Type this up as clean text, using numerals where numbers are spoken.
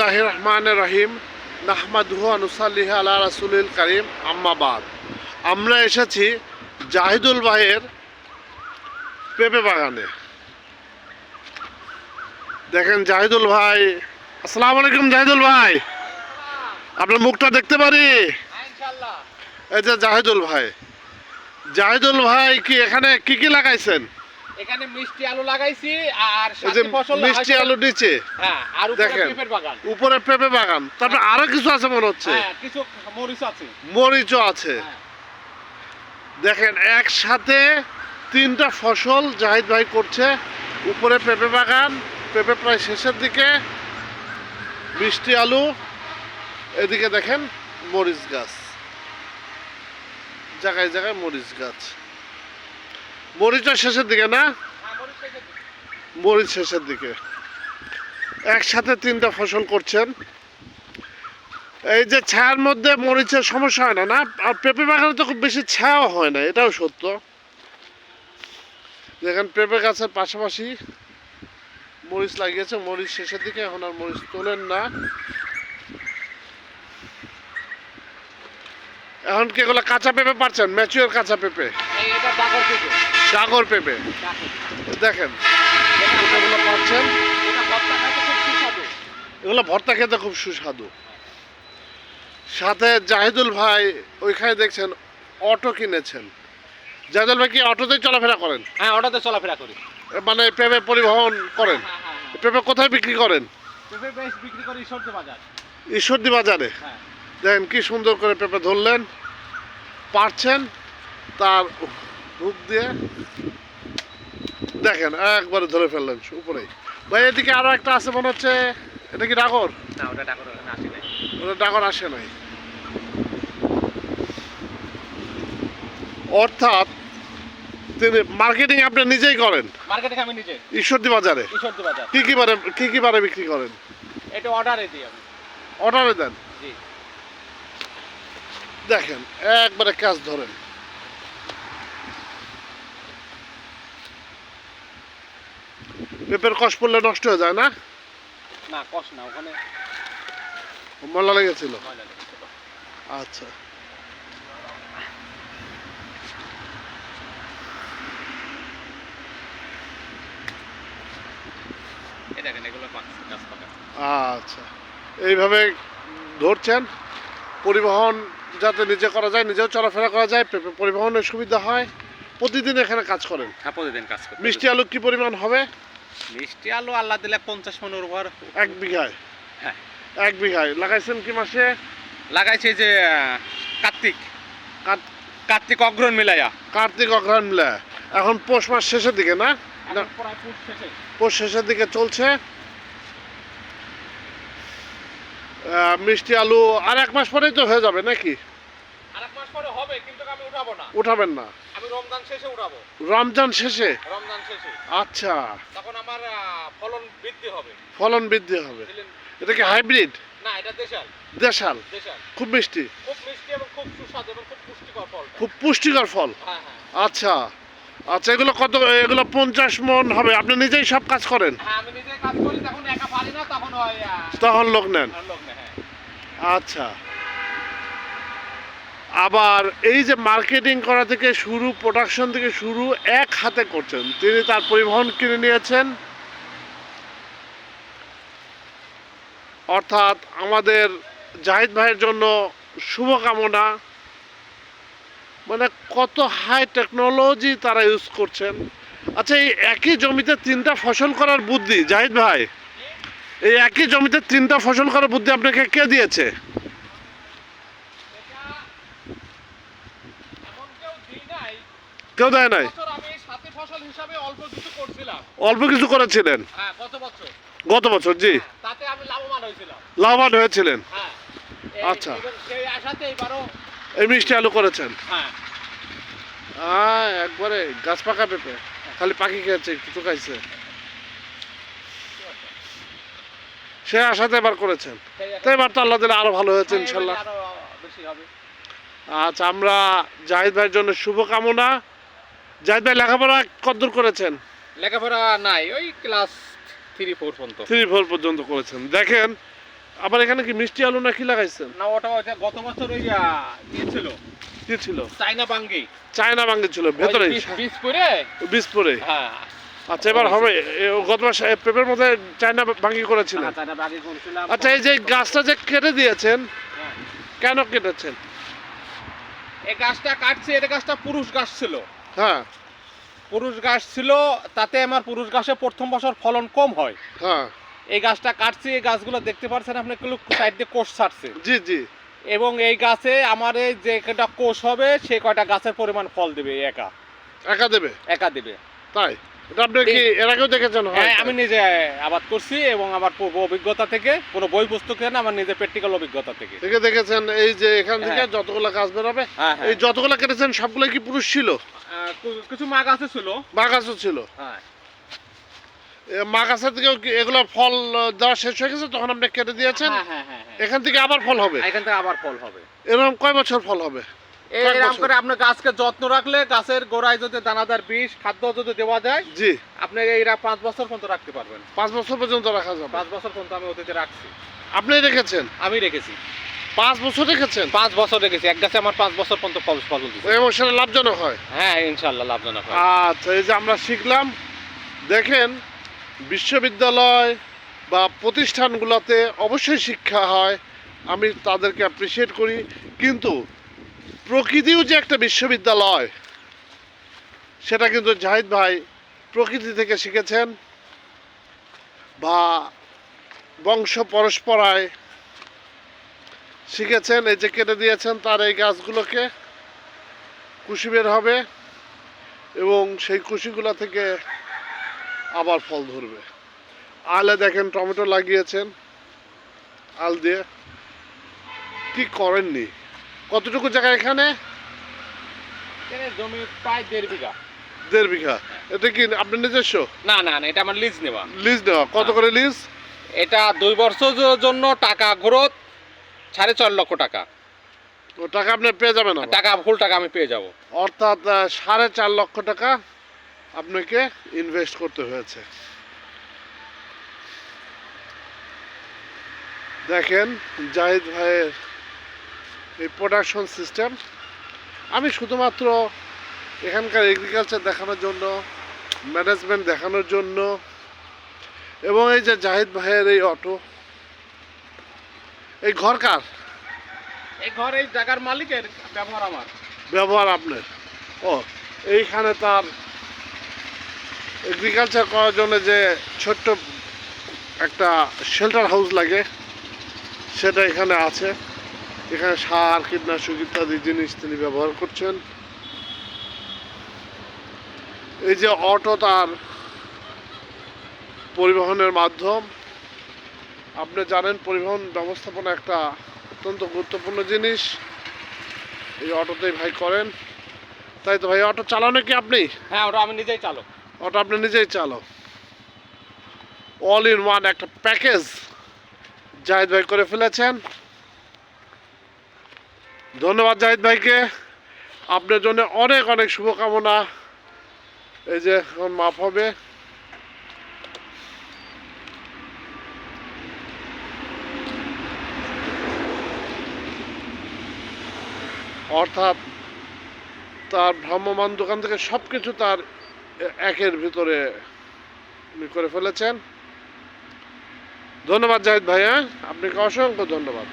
বিসমিল্লাহির রহমানির রহিম নাহমাদুহু ওয়া নুসাল্লিহু আলা রাসূলিল কারীম আম্মা বাদ। আমরা এসেছি জাহিদুল ভাইয়ের পেঁপে বাগানে। দেখেন জাহিদুল ভাই, আসসালামু আলাইকুম জাহিদুল ভাই, আপনার মুখটা দেখতে পারি? ইনশাআল্লাহ। এই যে জাহিদুল ভাই, জাহিদুল ভাই কি এখানে কি কি লাগাইছেন? এখানে মিষ্টি আলু লাগাইছি আর এই যে সাথে ফসল মিষ্টি আলু নিচে, হ্যাঁ, আর উপরে দেখেন পেঁপের বাগান। উপরে পেঁপে বাগান, তারপরে আরো কিছু আছে মনে হচ্ছে, হ্যাঁ, কিছু মরিচ আছে। মরিচও আছে। হ্যাঁ। দেখেন একসাথে তিনটা ফসল জাহিদ ভাই করছে। উপরে পেঁপে বাগান, পেঁপে প্রায় শেষের দিকে, মিষ্টি আলু, এদিকে দেখেন মরিচ গাছ, জায়গায় জায়গায় মরিচ গাছ। মরিচও শেষের দিকে না? হ্যাঁ, মরিচ লাগাইছি। মরিচ শেষের দিকে। একসাথে তিনটা ফসল করছেন। এই যে ছায়ার মধ্যে মরিচের সমস্যা হয় না, না? আর পেঁপে বাগানে তো খুব বেশি ছায়াও হয় না, এটাও সত্য। দেখেন পেঁপে গাছের পাশাপাশি মরিচ লাগিয়েছে, মরিচ শেষের দিকে, এখন আর মরিচ তোলেন না। এখন কি এগুলো কাঁচা পেঁপে পাচ্ছেন? ম্যাচিওর কাঁচা পেঁপে, এই এটা ডাগর পেঁপে। ডাগর পেঁপে। ডাগর। দেখেন এগুলো পাচ্ছেন, এটা ভর্তা খাইতে খুব সুস্বাদু। এগুলো ভর্তা খেতে খুব সুস্বাদু। সাথে জাহিদুল ভাই ওইখানে দেখছেন অটো কিনেছেন। জাহিদুল ভাই কি অটোতেই চলাফেরা করেন? হ্যাঁ, ওটাতে চলাফেরা করি। মানে পেঁপে পরিবহন করেন? হ্যাঁ, হ্যাঁ, হ্যাঁ। পেঁপে কোথায় বিক্রি করেন? পেঁপে বেশ বিক্রি করি সরতে বাজার। ঈশ্বরদী বাজারে। হ্যাঁ। দেখেন কি সুন্দর করে পেঁপে ধরলেন, পারছেন, তার হুক দিয়ে দেখেন একবারে ধরে ফেললেন উপরেই। ভাই এদিকে আরো একটা আছে মনে হচ্ছে, এটা কি ডাগর? না, ওটা ডাগর ওখানে আসে নাই। ওটা ডাগর আসে নাই। অর্থাৎ তিনি মার্কেটিং আপনি নিজেই করেন মার্কেটে আমি নিজে ঈশ্বরদী বাজারে? সরতে বাজার। কি কি বারে বিক্রি করেন? এটা অর্ডারে দিই আমি। অর্ডারে দেন? জি। দেখেন একবারে কাজ ধরেন। পেঁপের কষ পড়লে নষ্ট হয়ে যায় না? না, কষ না, ওখানে ময়লা লেগেছিল? ময়লা লেগেছিল। আচ্ছা। এই দেখেন এগুলো পাকছে, গাছ পাকা। আচ্ছা, এইভাবে ধরছেন, পরিবহন যাতে নিজে করা যায়, নিজেও চলাফেরা করা যায়, পেঁপে পরিবহনের সুবিধা হয়। প্রতিদিন এখানে কাজ করেন? হ্যাঁ, প্রতিদিন কাজ করি। মিষ্টি আলু কি পরিমাণ হবে? মিষ্টি আলু আল্লাহ দিলে 50 মনের উপর। এক বিঘায়? হ্যাঁ। এক বিঘায় লাগাইছেন কি মাসে? লাগাইছে যে কার্তিক কার্ত- কার্তিক অগ্রহণ মিলাইয়া। কার্তিক অগ্রহায়ণ মিলে। এখন পৌষ মাস শেষের দিকে না? এখন প্রায় পুষ শেষে। পৌষ শেষের দিকে চলছে। মিষ্টি আলু আর এক মাস পরেই তো হয়ে যাবে নাকি? আরেক মাস পরে হবে, কিন্তু আমি উঠাবো না। উঠাবেন না? আমি রমজান শেষে উঠাবো। রমজান শেষে? রমজান শেষে আচ্ছা, তখন আমার ফলন বৃদ্ধি হবে। ফলন বৃদ্ধি হবে। বুঝলেন? এটা কি হাইব্রিড? না, এটা দেশাল। দেশাল? দেশাল। খুব মিষ্টি? খুব মিষ্টি এবং খুব সুস্বাদু এবং খুব পুষ্টিকর ফল। খুব পুষ্টিকর ফল? হ্যাঁ, হ্যাঁ। আচ্ছা আচ্ছা, এগুলো কত? এগুলো 50 মন হবে? আপনি নিজেই সব কাজ করেন? হ্যাঁ, আমি নিজে কাজ করি, তখন একা পারি না, তখন হয় তখন লোক নেন? লোক নেয়। হ্যাঁ। আচ্ছা। আবার এই যে মার্কেটিং করা থেকে শুরু, প্রোডাকশন থেকে শুরু এক হাতে করছেন, তিনি তার পরিবহন কিনে নিয়েছেন। অর্থাৎ আমাদের জাহিদ ভাইয়ের জন্য শুভকামনা। মানে কত হাই টেকনোলজি তারা ইউজ করছেন। আচ্ছা, এই একই জমিতে তিনটা ফসল করার বুদ্ধি জাহিদ ভাই, এই একই জমিতে তিনটা ফসল করার বুদ্ধি আপনাকে কে দিয়েছে? এখন কেউ দিই নাই। কেউ দেয় নাই? বছর আমি সাথে ফসল হিসাবে অল্প কিছু করছিলাম। অল্প কিছু করেছিলেন হ্যাঁ, গত বছর। গত বছর? জি। তাতে আমি লাভবান হয়েছিলাম। লাভবান হয়েছিলেন? হ্যাঁ। আচ্ছা। সেই আশাতে এবারও। এই মিষ্টি আলু করেছেন? হ্যাঁ। একবারে গাছ পাকা পেঁপে, খালি পাখি খেয়েছে, কিছু খাইছে, সে আশাতে এবার করেছেন। তো এবার তো আল্লাহ দিলে আরো ভালো হয়েছে ইনশাল্লাহ। আরো বেশি হবে। আচ্ছা, আমরা জাহিদ ভাইয়ের জন্য শুভকামনা। জাহিদ ভাই লেখাপড়া কতদূর করেছেন? লেখাপড়া নাই, ওই ক্লাস 3-4 পর্যন্ত। 3-4 পর্যন্ত করেছেন। দেখেন আবার এখানে কি মিষ্টি আলু না কি লাগাইছেন? না ওটা গত বছর ওই দিয়েছিল কি ছিল? চাইনা বাঙ্গি চায়না বাঙ্গি ছিল ভেতরে, বীজ করে। বীজ পরে। হ্যাঁ আচ্ছা, এবার হবে গত মাসে পেঁপের মধ্যে চায়না বাঙ্গি করেছিলেন। চাইনা বাঙ্গি করেছিলাম। আচ্ছা, এই যে গাছটা যে কেটে দিয়েছেন, হ্যাঁ। কেন কেটেছেন? এই গাছটা কাটছে, এটা গাছটা পুরুষ গাছ ছিল। হ্যাঁ পুরুষ গাছ ছিল, তাতে আমার পুরুষ গাছে প্রথম বছর ফলন কম হয়। হ্যাঁ, এই গাছটা কাটছি, এই গাছগুলো দেখতে পাচ্ছেন আপনি, সাইড দিয়ে কোষ ছাড়ছে। জি জি। এবং এই গাছে আমার এই যে কয়টা কোষ হবে সে কয়টা গাছের পরিমাণ ফল দেবে একা একা দেবে? একা দেবে। তাই? এটা আপনি কি এর আগেও দেখেছেন? হ্যাঁ, আমি নিজে আবাদ করছি এবং আমার পূর্ব অভিজ্ঞতা থেকে, কোনো বই পুস্তকে না, আমার নিজের প্র্যাকটিক্যাল অভিজ্ঞতা থেকে দেখেছেন। এই যে এখান থেকে হ্যাঁ। যতগুলো গাছ বেরোবে, হ্যাঁ, হ্যাঁ। এই যতগুলো কেটেছেন সবগুলো কি পুরুষ ছিল? কিছু মা গাছে ছিল। মা গাছও ছিল? হ্যাঁ, মা গাছের থেকেও কি এগুলো ফল দেওয়া শেষ হয়ে গেছে তখন আপনি কেটে দিয়েছেন? হ্যাঁ, হ্যাঁ, হ্যাঁ, হ্যাঁ। এখান থেকে আবার ফল হবে? এখান থেকে আবার ফল হবে। এরকম কয় বছর ফল হবে? কয়েক এরকম বছর? করে আপনি গাছকে যত্ন রাখলে, গাছের গোড়ায় যদি দানাদার বীজ খাদ্য যদি দেওয়া যায়, জি। আপনি এইরা 5 বছর পর্যন্ত রাখতে পারবেন। 5 বছর পর্যন্ত রাখা যাবে? 5 বছর পর্যন্ত আমি অতীতে রাখছি। আপনি রেখেছেন? আমি রেখেছি 5 বছর রেখেছেন? 5 বছর রেখেছি। এক গাছে আমার 5 বছর পর্যন্ত ফল দিচ্ছে। এবং সেটা লাভজনক হয়? হ্যাঁ, ইনশাআল্লাহ লাভজনক হয়। আচ্ছা, এই যে আমরা শিখলাম, দেখেন বিশ্ববিদ্যালয় বা প্রতিষ্ঠানগুলোতে অবশ্যই শিক্ষা হয়, আমি তাদেরকে অ্যাপ্রিসিয়েট করি, কিন্তু প্রকৃতিও যে একটা বিশ্ববিদ্যালয়, সেটা কিন্তু জাহিদ ভাই প্রকৃতি থেকে শিখেছেন, বা বংশ পরস্পরায় শিখেছেন। এই যে কেটে দিয়েছেন তার এই গাছগুলোকে, কুশি বের হবে এবং সেই কুশিগুলো থেকে আবার ফল ধরবে। আলে দেখেন টমেটো লাগিয়েছেন, আল দিয়ে কি করেননি। কতটুকু জায়গা এখানে? এখানে জমি প্রায় 1.5 বিঘা। 1.5 বিঘা। এটা কি আপনার নিজস্ব? না না না, এটা আমার লিজ নেওয়া। লিজ নেওয়া? কত করে লিজ? এটা 2 বছরের জন্য টাকা গ্রোথ 4.5 লক্ষ টাকা। ও টাকা আপনি পেয়ে যাবেন আবার? টাকা ফুল টাকা আমি পেয়ে যাব। অর্থাৎ 4.5 লক্ষ টাকা আপনাকে ইনভেস্ট করতে হয়েছে। দেখেন জাহিদ ভাইয়ের এই প্রোডাকশন সিস্টেম। আমি শুধুমাত্র এখানকার এগ্রিকালচার দেখানোর জন্য, ম্যানেজমেন্ট দেখানোর জন্য, এবং এই যে জাহিদ ভাইয়ের এই অটো, এই ঘর কার? এই ঘর এই জায়গার মালিকের, ব্যবহার আমার। ব্যবহার আপনার? ও, এইখানে তার এগ্রিকালচার করার জন্য যে ছোট্ট একটা শেল্টার হাউস লাগে, সেটা এখানে আছে। এখানে সার, কীটনাশক ইত্যাদি জিনিস তিনি ব্যবহার করছেন। এই যে অটো তার পরিবহনের মাধ্যম। আপনি জানেন পরিবহন ব্যবস্থাপনা একটা অত্যন্ত গুরুত্বপূর্ণ জিনিস। এই অটোতেই ভাই করেন, তাই তো ভাই? অটো চালানো কি আপনি? হ্যাঁ, ওটা আমি নিজেই চালক। অটো আপনি নিজেই চালক? অল ইন ওয়ান একটা প্যাকেজ জাহিদ ভাই করে ফেলেছেন। ধন্যবাদ জাহিদ ভাইকে, আপনার জন্য অনেক অনেক শুভকামনা। এই যে এখন মাপ হবে। অর্থাৎ তার ভ্রাম্যমান দোকান থেকে সব কিছু তার একের ভিতরে উনি করে ফেলেছেন। ধন্যবাদ জাহিদ ভাই, হ্যাঁ আপনাকে অসংখ্য ধন্যবাদ।